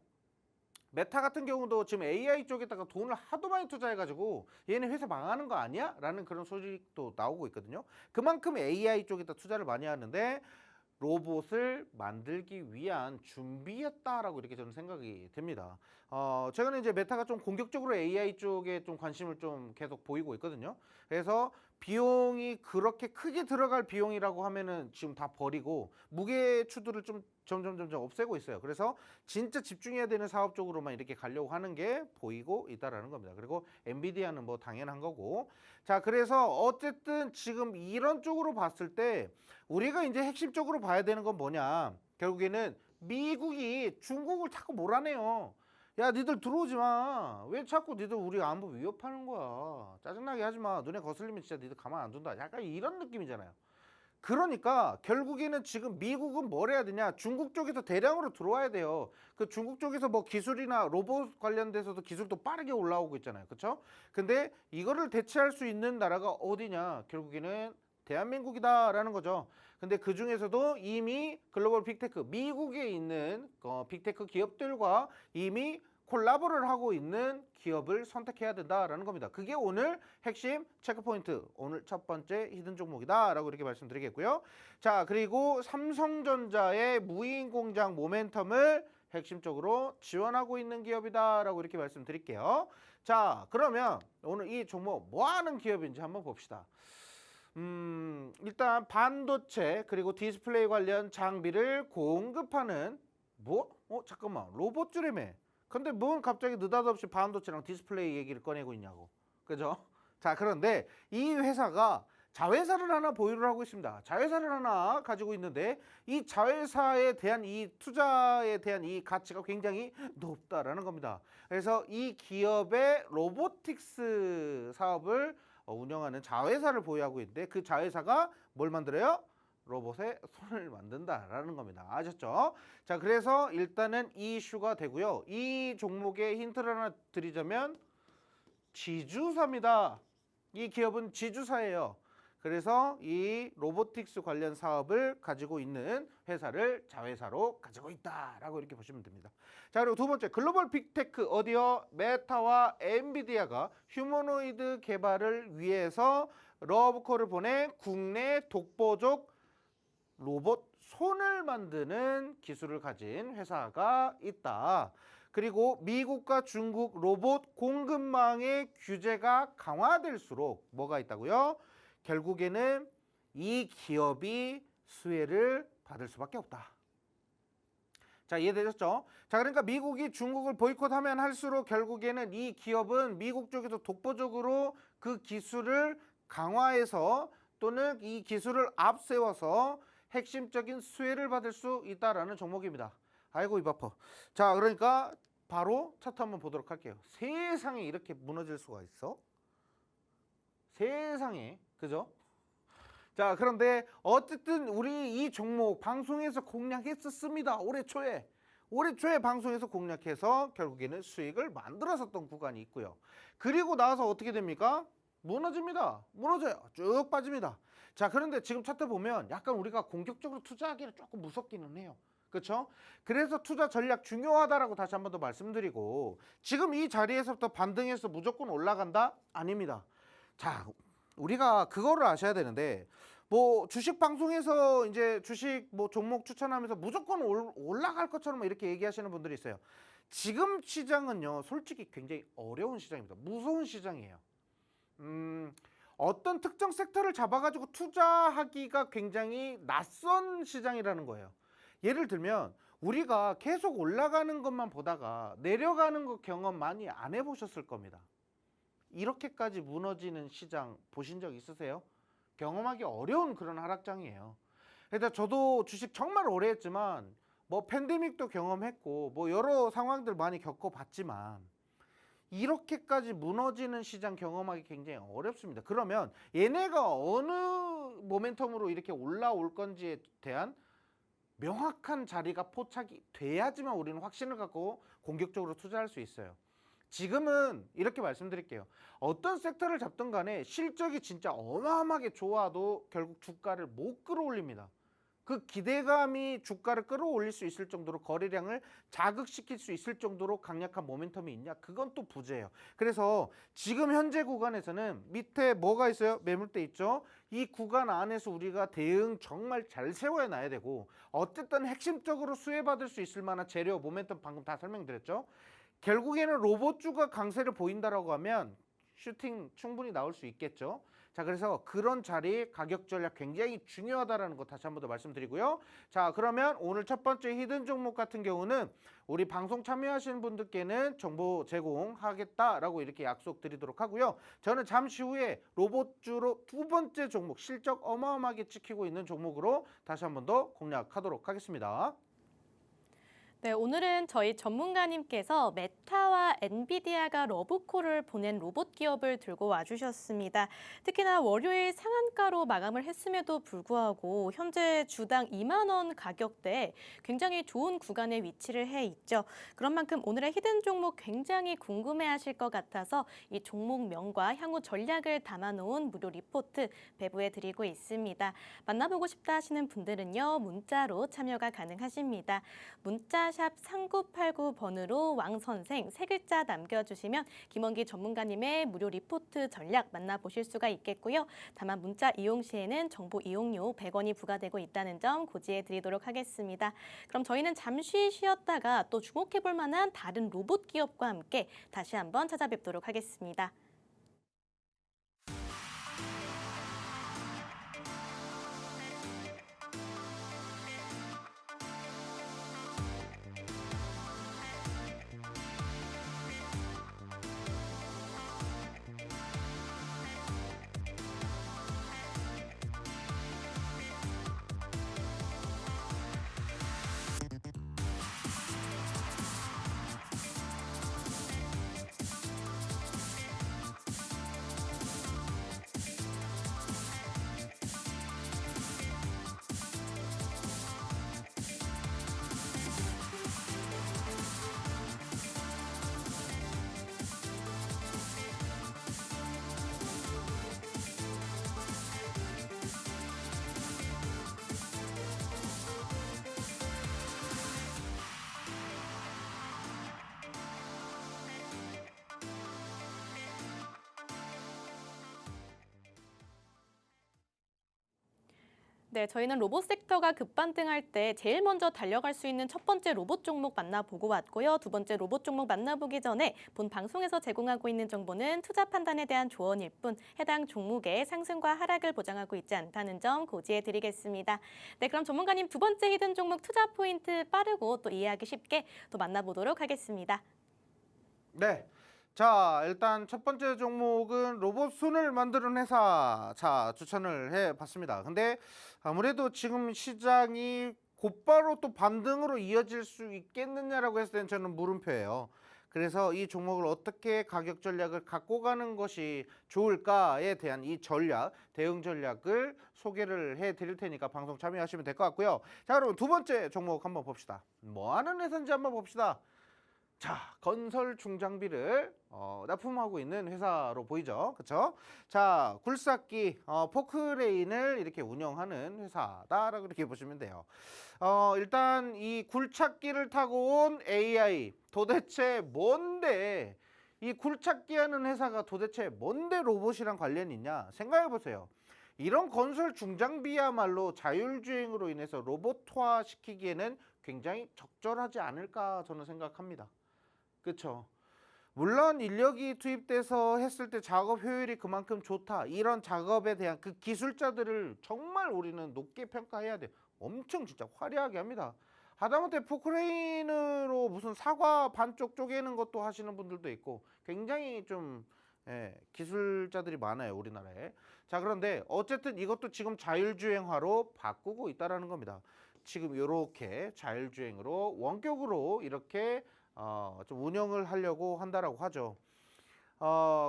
메타 같은 경우도 지금 AI 쪽에다가 돈을 하도 많이 투자해가지고 얘네 회사 망하는 거 아니야? 라는 그런 소식도 나오고 있거든요. 그만큼 AI 쪽에다 투자를 많이 하는데 로봇을 만들기 위한 준비였다라고 이렇게 저는 생각이 됩니다. 최근에 이제 메타가 좀 공격적으로 AI 쪽에 좀 관심을 좀 계속 보이고 있거든요. 그래서 비용이 그렇게 크게 들어갈 비용이라고 하면은 지금 다 버리고 무게 추들을 좀 점점 없애고 있어요. 그래서 진짜 집중해야 되는 사업 쪽으로만 이렇게 가려고 하는 게 보이고 있다라는 겁니다. 그리고 엔비디아는 뭐 당연한 거고. 자, 그래서 어쨌든 지금 이런 쪽으로 봤을 때 우리가 이제 핵심적으로 봐야 되는 건 뭐냐? 결국에는 미국이 중국을 자꾸 몰아내요. 야, 니들 들어오지 마. 왜 자꾸 니들 우리 안보 위협하는 거야? 짜증나게 하지 마. 눈에 거슬리면 진짜 니들 가만 안 둔다. 약간 이런 느낌이잖아요. 그러니까 결국에는 지금 미국은 뭘 해야 되냐? 중국 쪽에서 대량으로 들어와야 돼요. 그 중국 쪽에서 뭐 기술이나 로봇 관련돼서도 기술도 빠르게 올라오고 있잖아요. 그렇죠? 근데 이거를 대체할 수 있는 나라가 어디냐? 결국에는 대한민국이다라는 거죠. 근데 그 중에서도 이미 글로벌 빅테크, 미국에 있는 빅테크 기업들과 이미 콜라보를 하고 있는 기업을 선택해야 된다라는 겁니다. 그게 오늘 핵심 체크포인트, 오늘 첫 번째 히든 종목이다라고 이렇게 말씀드리겠고요. 자, 그리고 삼성전자의 무인 공장 모멘텀을 핵심적으로 지원하고 있는 기업이다라고 이렇게 말씀드릴게요. 자, 그러면 오늘 이 종목 뭐 하는 기업인지 한번 봅시다. 일단 반도체 그리고 디스플레이 관련 장비를 공급하는 잠깐만, 로봇주래매. 근데 뭔 갑자기 느닷없이 반도체랑 디스플레이 얘기를 꺼내고 있냐고. 그죠? 자, 그런데 이 회사가 자회사를 하나 보유를 하고 있습니다. 자회사를 하나 가지고 있는데 이 자회사에 대한 이 투자에 대한 이 가치가 굉장히 높다라는 겁니다. 그래서 이 기업의 로보틱스 사업을 운영하는 자회사를 보유하고 있는데 그 자회사가 뭘 만들어요? 로봇의 손을 만든다라는 겁니다. 아셨죠? 자, 그래서 일단은 이 이슈가 되고요. 이 종목의 힌트를 하나 드리자면 지주사입니다. 이 기업은 지주사예요. 그래서 이 로보틱스 관련 사업을 가지고 있는 회사를 자회사로 가지고 있다라고 이렇게 보시면 됩니다. 자, 그리고 두 번째 글로벌 빅테크 어디요? 메타와 엔비디아가 휴머노이드 개발을 위해서 러브콜을 보내 국내 독보적 로봇 손을 만드는 기술을 가진 회사가 있다. 그리고 미국과 중국 로봇 공급망의 규제가 강화될수록 뭐가 있다고요? 결국에는 이 기업이 수혜를 받을 수밖에 없다. 자, 이해되셨죠? 자, 그러니까 미국이 중국을 보이콧하면 할수록 결국에는 이 기업은 미국 쪽에서 독보적으로 그 기술을 강화해서 또는 이 기술을 앞세워서 핵심적인 수혜를 받을 수 있다라는 종목입니다. 아이고, 입 아파. 자, 그러니까 바로 차트 한번 보도록 할게요. 세상에 이렇게 무너질 수가 있어? 세상에, 그죠? 자, 그런데 어쨌든 우리 이 종목 방송에서 공략했었습니다. 올해 초에 방송에서 공략해서 결국에는 수익을 만들었었던 구간이 있고요. 그리고 나서 어떻게 됩니까? 무너집니다. 무너져요. 쭉 빠집니다. 자, 그런데 지금 차트 보면 약간 우리가 공격적으로 투자하기는 조금 무섭기는 해요. 그렇죠? 그래서 투자 전략 중요하다라고 다시 한 번 더 말씀드리고, 지금 이 자리에서부터 반등해서 무조건 올라간다? 아닙니다. 자, 우리가 그거를 아셔야 되는데, 뭐 주식 방송에서 이제 주식 뭐 종목 추천하면서 무조건 올라갈 것처럼 이렇게 얘기하시는 분들이 있어요. 지금 시장은요, 솔직히 굉장히 어려운 시장입니다. 무서운 시장이에요. 어떤 특정 섹터를 잡아가지고 투자하기가 굉장히 낯선 시장이라는 거예요. 예를 들면 우리가 계속 올라가는 것만 보다가 내려가는 거 경험 많이 안 해보셨을 겁니다. 이렇게까지 무너지는 시장 보신 적 있으세요? 경험하기 어려운 그런 하락장이에요. 그러니까 저도 주식 정말 오래 했지만 뭐 팬데믹도 경험했고 뭐 여러 상황들 많이 겪어봤지만 이렇게까지 무너지는 시장 경험하기 굉장히 어렵습니다. 그러면 얘네가 어느 모멘텀으로 이렇게 올라올 건지에 대한 명확한 자리가 포착이 돼야지만 우리는 확신을 갖고 공격적으로 투자할 수 있어요. 지금은 이렇게 말씀드릴게요. 어떤 섹터를 잡든 간에 실적이 진짜 어마어마하게 좋아도 결국 주가를 못 끌어올립니다. 그 기대감이 주가를 끌어올릴 수 있을 정도로 거래량을 자극시킬 수 있을 정도로 강력한 모멘텀이 있냐? 그건 또 부재예요. 그래서 지금 현재 구간에서는 밑에 뭐가 있어요? 매물대 있죠? 이 구간 안에서 우리가 대응 정말 잘 세워야 놔야 되고 어쨌든 핵심적으로 수혜받을 수 있을 만한 재료, 모멘텀 방금 다 설명드렸죠? 결국에는 로봇주가 강세를 보인다라고 하면 슈팅 충분히 나올 수 있겠죠. 자, 그래서 그런 자리 가격 전략 굉장히 중요하다라는 거 다시 한 번 더 말씀드리고요. 자, 그러면 오늘 첫 번째 히든 종목 같은 경우는 우리 방송 참여하시는 분들께는 정보 제공하겠다라고 이렇게 약속드리도록 하고요. 저는 잠시 후에 로봇주로 두 번째 종목 실적 어마어마하게 찍히고 있는 종목으로 다시 한 번 더 공략하도록 하겠습니다. 네, 오늘은 저희 전문가님께서 메타와 엔비디아가 러브콜을 보낸 로봇 기업을 들고 와주셨습니다. 특히나 월요일 상한가로 마감을 했음에도 불구하고 현재 주당 2만 원 가격대에 굉장히 좋은 구간에 위치를 해 있죠. 그런 만큼 오늘의 히든 종목 굉장히 궁금해하실 것 같아서 이 종목명과 향후 전략을 담아놓은 무료 리포트 배부해 드리고 있습니다. 만나보고 싶다 하시는 분들은요, 문자로 참여가 가능하십니다. 문자 샵 3989번으로 왕선생 세 글자 남겨주시면 김원기 전문가님의 무료 리포트 전략 만나보실 수가 있겠고요. 다만 문자 이용 시에는 정보 이용료 100원이 부과되고 있다는 점 고지해 드리도록 하겠습니다. 그럼 저희는 잠시 쉬었다가 또 주목해볼 만한 다른 로봇 기업과 함께 다시 한번 찾아뵙도록 하겠습니다. 네, 저희는 로봇 섹터가 급반등할 때 제일 먼저 달려갈 수 있는 첫 번째 로봇 종목 만나보고 왔고요. 두 번째 로봇 종목 만나보기 전에 본 방송에서 제공하고 있는 정보는 투자 판단에 대한 조언일 뿐 해당 종목의 상승과 하락을 보장하고 있지 않다는 점 고지해 드리겠습니다. 네, 그럼 전문가님 두 번째 히든 종목 투자 포인트 빠르고 또 이해하기 쉽게 또 만나보도록 하겠습니다. 네. 자, 일단 첫 번째 종목은 로봇 손을 만드는 회사. 자, 추천을 해 봤습니다. 근데 아무래도 지금 시장이 곧바로 또 반등으로 이어질 수 있겠느냐라고 했을 때는 저는 물음표예요. 그래서 이 종목을 어떻게 가격 전략을 갖고 가는 것이 좋을까에 대한 이 전략, 대응 전략을 소개를 해 드릴 테니까 방송 참여하시면 될 것 같고요. 자, 그럼 두 번째 종목 한번 봅시다. 뭐 하는 회사인지 한번 봅시다. 자, 건설 중장비를 납품하고 있는 회사로 보이죠, 그렇죠? 자, 굴삭기, 포크레인을 이렇게 운영하는 회사다라고 이렇게 보시면 돼요. 일단 이 굴착기를 타고 온 AI 도대체 뭔데? 이 굴착기 하는 회사가 도대체 뭔데 로봇이랑 관련이 있냐? 생각해 보세요. 이런 건설 중장비야말로 자율주행으로 인해서 로봇화 시키기에는 굉장히 적절하지 않을까 저는 생각합니다. 그렇죠. 물론 인력이 투입돼서 했을 때 작업 효율이 그만큼 좋다. 이런 작업에 대한 그 기술자들을 정말 우리는 높게 평가해야 돼. 엄청 진짜 화려하게 합니다. 하다못해 포크레인으로 무슨 사과 반쪽 쪼개는 것도 하시는 분들도 있고 굉장히 좀 기술자들이 많아요, 우리나라에. 자, 그런데 어쨌든 이것도 지금 자율주행화로 바꾸고 있다라는 겁니다. 지금 이렇게 자율주행으로 원격으로 이렇게 좀 운영을 하려고 한다라고 하죠.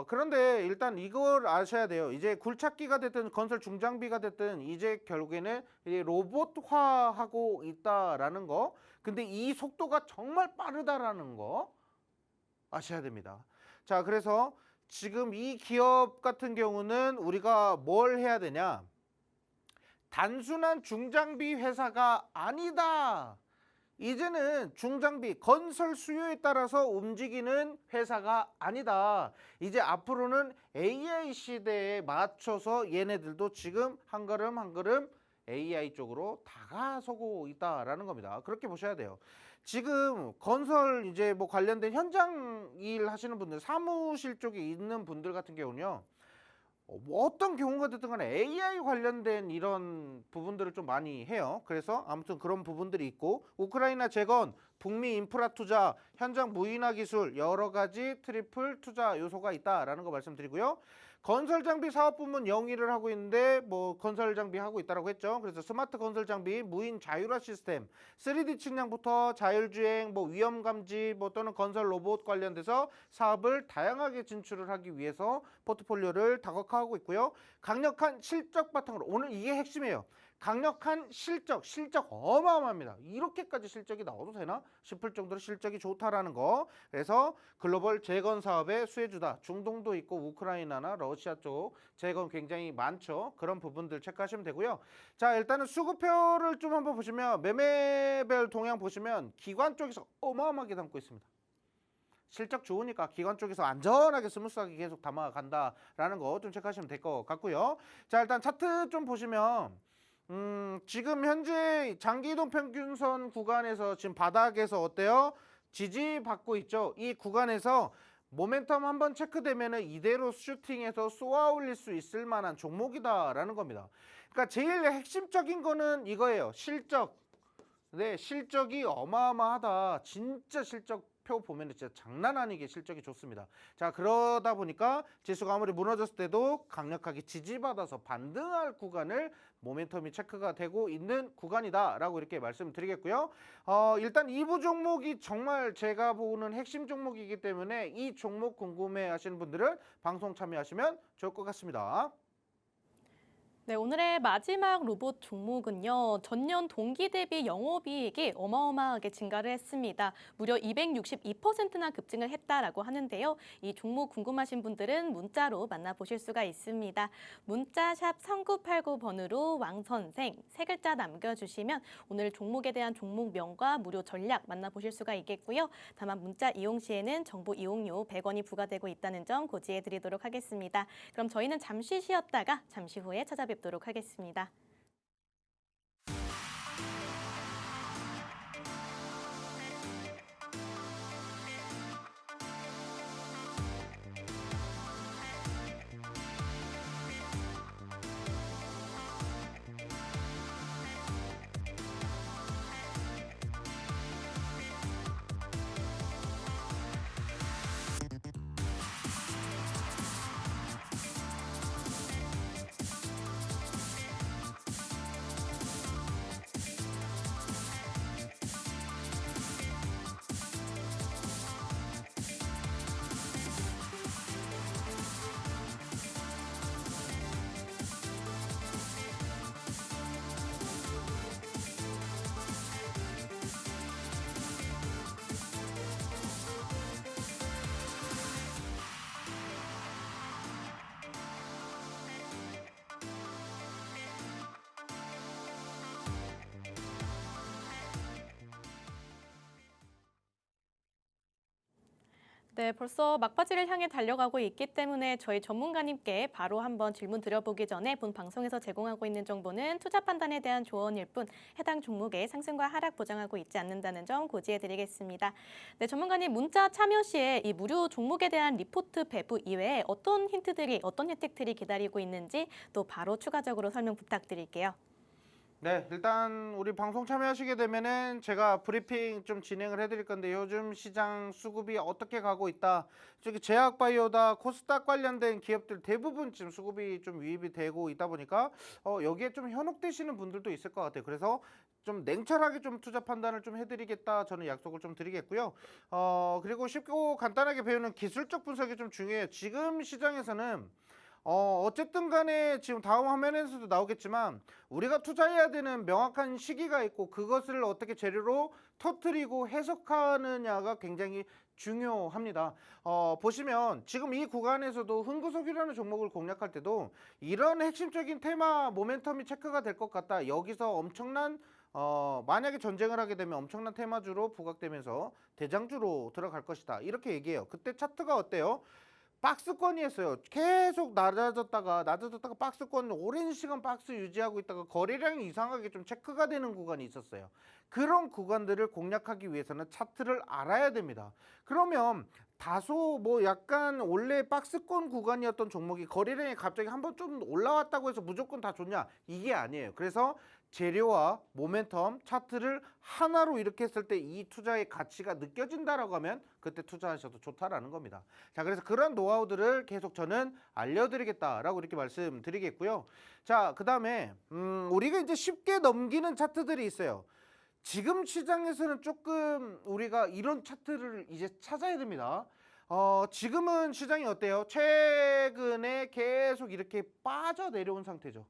그런데 일단 이걸 아셔야 돼요. 이제 굴착기가 됐든 건설 중장비가 됐든 이제 결국에는 이제 로봇화하고 있다라는 거. 근데 이 속도가 정말 빠르다라는 거 아셔야 됩니다. 자, 그래서 지금 이 기업 같은 경우는 우리가 뭘 해야 되냐? 단순한 중장비 회사가 아니다. 이제는 중장비 건설 수요에 따라서 움직이는 회사가 아니다. 이제 앞으로는 AI 시대에 맞춰서 얘네들도 지금 한 걸음 한 걸음 AI 쪽으로 다가서고 있다라는 겁니다. 그렇게 보셔야 돼요. 지금 건설 이제 뭐 관련된 현장 일 하시는 분들, 사무실 쪽에 있는 분들 같은 경우는요. 뭐 어떤 경우가 됐든 간에 AI 관련된 이런 부분들을 좀 많이 해요. 그래서 아무튼 그런 부분들이 있고, 우크라이나 재건, 북미 인프라 투자, 현장 무인화 기술, 여러 가지 트리플 투자 요소가 있다라는 거 말씀드리고요. 건설 장비 사업 부문 영위를 하고 있는데 뭐 건설 장비 하고 있다라고 했죠. 그래서 스마트 건설 장비, 무인 자율화 시스템, 3D 측량부터 자율주행, 뭐 위험 감지, 뭐 또는 건설 로봇 관련돼서 사업을 다양하게 진출을 하기 위해서 포트폴리오를 다각화하고 있고요. 강력한 실적 바탕으로, 오늘 이게 핵심이에요. 강력한 실적 어마어마합니다. 이렇게까지 실적이 나와도 되나 싶을 정도로 실적이 좋다라는 거. 그래서 글로벌 재건 사업의 수혜주다. 중동도 있고 우크라이나나 러시아 쪽 재건 굉장히 많죠. 그런 부분들 체크하시면 되고요. 자, 일단은 수급표를 좀 한번 보시면 매매별 동향 보시면 기관 쪽에서 어마어마하게 담고 있습니다. 실적 좋으니까 기관 쪽에서 안전하게 스무스하게 계속 담아간다라는 거 좀 체크하시면 될 것 같고요. 자, 일단 차트 좀 보시면 지금 현재 장기이동 평균선 구간에서 지금 바닥에서 어때요? 지지받고 있죠. 이 구간에서 모멘텀 한번 체크되면 이대로 슈팅해서 쏘아 올릴 수 있을 만한 종목이다라는 겁니다. 그러니까 제일 핵심적인 거는 이거예요. 실적. 네, 실적이 어마어마하다. 진짜 실적표 보면 진짜 장난 아니게 실적이 좋습니다. 자, 그러다 보니까 지수가 아무리 무너졌을 때도 강력하게 지지받아서 반등할 구간을 모멘텀이 체크가 되고 있는 구간이다라고 이렇게 말씀드리겠고요. 일단 2부 종목이 정말 제가 보는 핵심 종목이기 때문에 이 종목 궁금해 하시는 분들은 방송 참여하시면 좋을 것 같습니다. 네, 오늘의 마지막 로봇 종목은요. 전년 동기 대비 영업이익이 어마어마하게 증가를 했습니다. 무려 262%나 급증을 했다라고 하는데요. 이 종목 궁금하신 분들은 문자로 만나보실 수가 있습니다. 문자 샵 3989번으로 왕선생 세 글자 남겨주시면 오늘 종목에 대한 종목명과 무료 전략 만나보실 수가 있겠고요. 다만 문자 이용 시에는 정보 이용료 100원이 부과되고 있다는 점 고지해 드리도록 하겠습니다. 그럼 저희는 잠시 쉬었다가 잠시 후에 찾아뵙도록 하겠습니다. 네, 벌써 막바지를 향해 달려가고 있기 때문에 저희 전문가님께 바로 한번 질문 드려보기 전에 본 방송에서 제공하고 있는 정보는 투자 판단에 대한 조언일 뿐 해당 종목의 상승과 하락 보장하고 있지 않는다는 점 고지해드리겠습니다. 네, 전문가님 문자 참여 시에 이 무료 종목에 대한 리포트 배부 이외에 어떤 힌트들이, 어떤 혜택들이 기다리고 있는지 또 바로 추가적으로 설명 부탁드릴게요. 네, 일단 우리 방송 참여하시게 되면은 제가 브리핑 좀 진행을 해드릴 건데 요즘 시장 수급이 어떻게 가고 있다. 저기 제약바이오다, 코스닥 관련된 기업들 대부분 지금 수급이 좀 유입이 되고 있다 보니까 여기에 좀 현혹되시는 분들도 있을 것 같아요. 그래서 좀 냉철하게 좀 투자 판단을 좀 해드리겠다. 저는 약속을 좀 드리겠고요. 그리고 쉽고 간단하게 배우는 기술적 분석이 좀 중요해요. 지금 시장에서는 어쨌든 간에 지금 다음 화면에서도 나오겠지만 우리가 투자해야 되는 명확한 시기가 있고 그것을 어떻게 재료로 터뜨리고 해석하느냐가 굉장히 중요합니다. 보시면 지금 이 구간에서도 흥구석이라는 종목을 공략할 때도 이런 핵심적인 테마 모멘텀이 체크가 될 것 같다. 여기서 엄청난 만약에 전쟁을 하게 되면 엄청난 테마주로 부각되면서 대장주로 들어갈 것이다. 이렇게 얘기해요. 그때 차트가 어때요? 박스권이었어요. 계속 낮아졌다가 박스권 오랜 시간 박스 유지하고 있다가 거래량이 이상하게 좀 체크가 되는 구간이 있었어요. 그런 구간들을 공략하기 위해서는 차트를 알아야 됩니다. 그러면 다소 뭐 약간 원래 박스권 구간이었던 종목이 거래량이 갑자기 한번 좀 올라왔다고 해서 무조건 다 좋냐? 이게 아니에요. 그래서 재료와 모멘텀 차트를 하나로 이렇게 했을 때 이 투자의 가치가 느껴진다라고 하면 그때 투자하셔도 좋다라는 겁니다. 자, 그래서 그런 노하우들을 계속 저는 알려드리겠다라고 이렇게 말씀드리겠고요. 자, 그 다음에 우리가 이제 쉽게 넘기는 차트들이 있어요. 지금 시장에서는 조금 우리가 이런 차트를 이제 찾아야 됩니다. 지금은 시장이 어때요? 최근에 계속 이렇게 빠져 내려온 상태죠.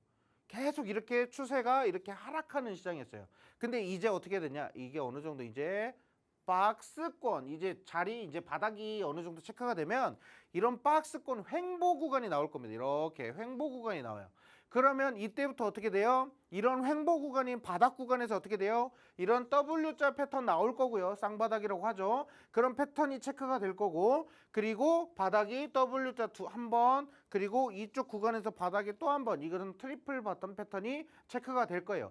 계속 이렇게 추세가 이렇게 하락하는 시장이었어요. 근데 이제 어떻게 되냐? 이게 어느 정도 이제 박스권 이제 자리 이제 바닥이 어느 정도 체크가 되면 이런 박스권 횡보 구간이 나올 겁니다. 이렇게 횡보 구간이 나와요. 그러면 이때부터 어떻게 돼요? 이런 횡보 구간인 바닥 구간에서 어떻게 돼요? 이런 W자 패턴 나올 거고요. 쌍바닥이라고 하죠. 그런 패턴이 체크가 될 거고 그리고 바닥이 W자 한 번 그리고 이쪽 구간에서 바닥이 또 한 번 이거는 트리플 바텀 패턴이 체크가 될 거예요.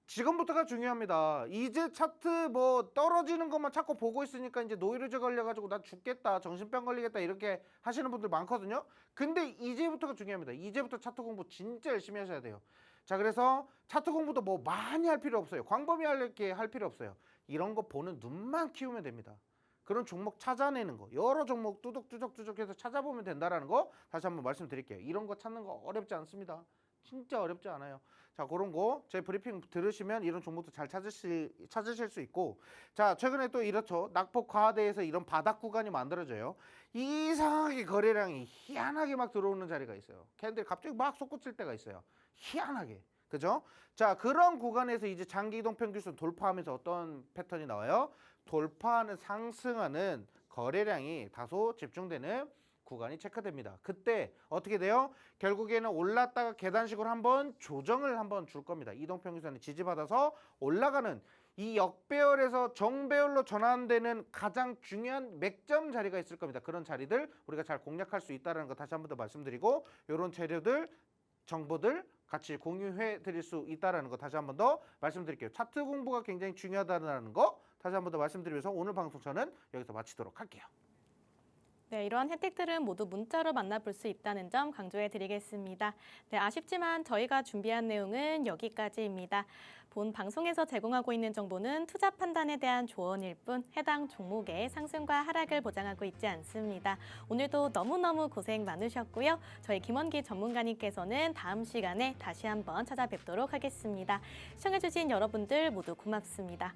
지금부터가 중요합니다. 이제 차트 뭐 떨어지는 것만 자꾸 보고 있으니까 이제 노이로제 걸려가지고 나 죽겠다, 정신병 걸리겠다 이렇게 하시는 분들 많거든요. 근데 이제부터가 중요합니다. 이제부터 차트 공부 진짜 열심히 하셔야 돼요. 자, 그래서 차트 공부도 뭐 많이 할 필요 없어요. 광범위하게 할 필요 없어요. 이런 거 보는 눈만 키우면 됩니다. 그런 종목 찾아내는 거, 여러 종목 뚜둑뚜둑 해서 찾아보면 된다라는 거 다시 한번 말씀드릴게요. 이런 거 찾는 거 어렵지 않습니다. 진짜 어렵지 않아요. 자, 그런 거 제 브리핑 들으시면 이런 종목도 잘 찾으실 수 있고, 자, 최근에 또 이렇죠. 낙폭 과대에서 이런 바닥 구간이 만들어져요. 이상하게 거래량이 희한하게 막 들어오는 자리가 있어요. 캔들 갑자기 막 솟구칠 때가 있어요. 희한하게. 그죠? 자, 그런 구간에서 이제 장기 이동 평균선 돌파하면서 어떤 패턴이 나와요? 돌파하는 상승하는 거래량이 다소 집중되는 구간이 체크됩니다. 그때 어떻게 돼요? 결국에는 올랐다가 계단식으로 한번 조정을 한번 줄 겁니다. 이동평균선이 지지받아서 올라가는 이 역배열에서 정배열로 전환되는 가장 중요한 맥점 자리가 있을 겁니다. 그런 자리들 우리가 잘 공략할 수 있다는 거 다시 한번 더 말씀드리고 이런 재료들 정보들 같이 공유해 드릴 수 있다는 거 다시 한번 더 말씀드릴게요. 차트 공부가 굉장히 중요하다는 거 다시 한번 더 말씀드리면서 오늘 방송 저는 여기서 마치도록 할게요. 네, 이러한 혜택들은 모두 문자로 만나볼 수 있다는 점 강조해 드리겠습니다. 네, 아쉽지만 저희가 준비한 내용은 여기까지입니다. 본 방송에서 제공하고 있는 정보는 투자 판단에 대한 조언일 뿐 해당 종목의 상승과 하락을 보장하고 있지 않습니다. 오늘도 너무너무 고생 많으셨고요. 저희 김원기 전문가님께서는 다음 시간에 다시 한번 찾아뵙도록 하겠습니다. 시청해주신 여러분들 모두 고맙습니다.